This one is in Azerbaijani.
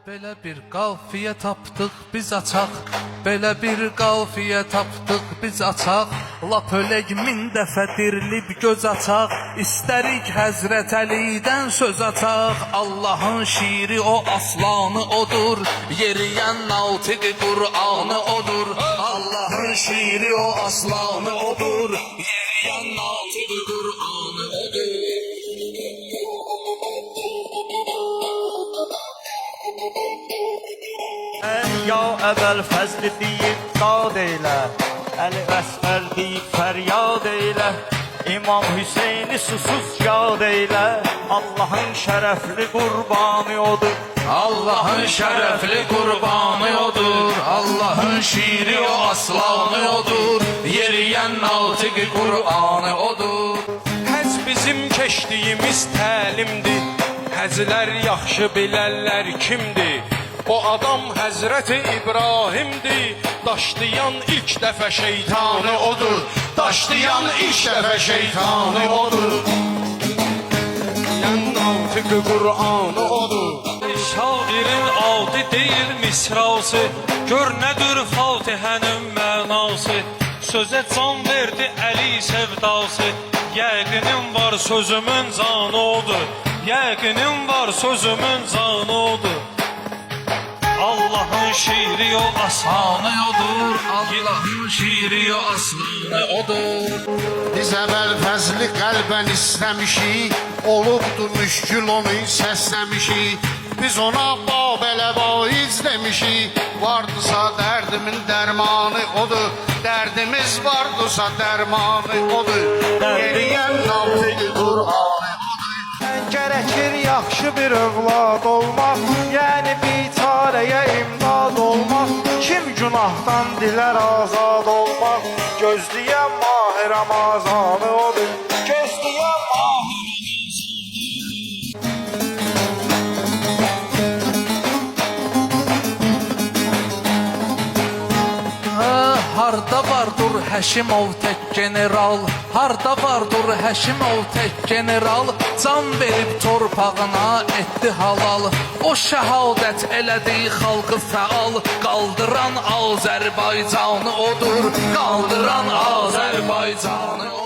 Belə bir qafiyə tapdıq biz açaq, belə bir qafiyə tapdıq biz açaq. Lap ölək min dəfə dirilib göz açaq, İstərik Həzrət Əlidən söz açaq. Allahın şiiri o aslanı odur, yeriyən natiqi Qur'anı odur. Allahın şiiri o aslanı odur, yeriyən natiqi Qur'anı odur. Ya əvvəl fəzli deyib dad eylə, Əli Əsqər deyib fəryad eylə, İmam Hüseyni susuz yad eylə, Allahın şərəfli qurbanı odur. Allahın şərəfli qurbanı odur, Allahın şiiri o aslanı odur, yeriyən natiqi Qur'anı odur. Həc bizim keçdiyimiz təlimdir, Həclər yaxşı bilənlər kimdir? O adam Həzrəti İbrahimdir, daşlayan ilk dəfə şeytanı odur, daşlayan ilk dəfə şeytanı odur. Yəni natiqi Qur'anı odur. Şairin adı deyil misrası, gör nədir Fatihənin mənası. Sözə can verdi Əli sevdası, yəqinim var sözümün canı odur, yəqinim var sözümün canı odur. Allahın şiiri o aslanı odur, Allahın şiiri o aslanı odur. Biz əvvəl fəzli qəlbən istəmişik, olubdur müşkül onu səsləmişik. Biz ona Babelə vaiz demişik, vardısa dərdimin dərmanı odur, dərdimiz vardısa dərmanı odur, yeriyən natiqi Qur'anı odur. Gərəkir yaxşı bir övlad olmaq, yəni bitarəyə imdad olmaq. Kim günahdan dilər azad olmaq, gözləyən Mah-i Ramazanı odur, gözləyən Mah-i Harda vardır Həşimov tək general, harda vardır Həşimov tək general, can verib torpağına etdi halal. O şəhadət elədi xalqı fəal, qaldıran Azərbaycanı odur, qaldıran Azərbaycanı odur.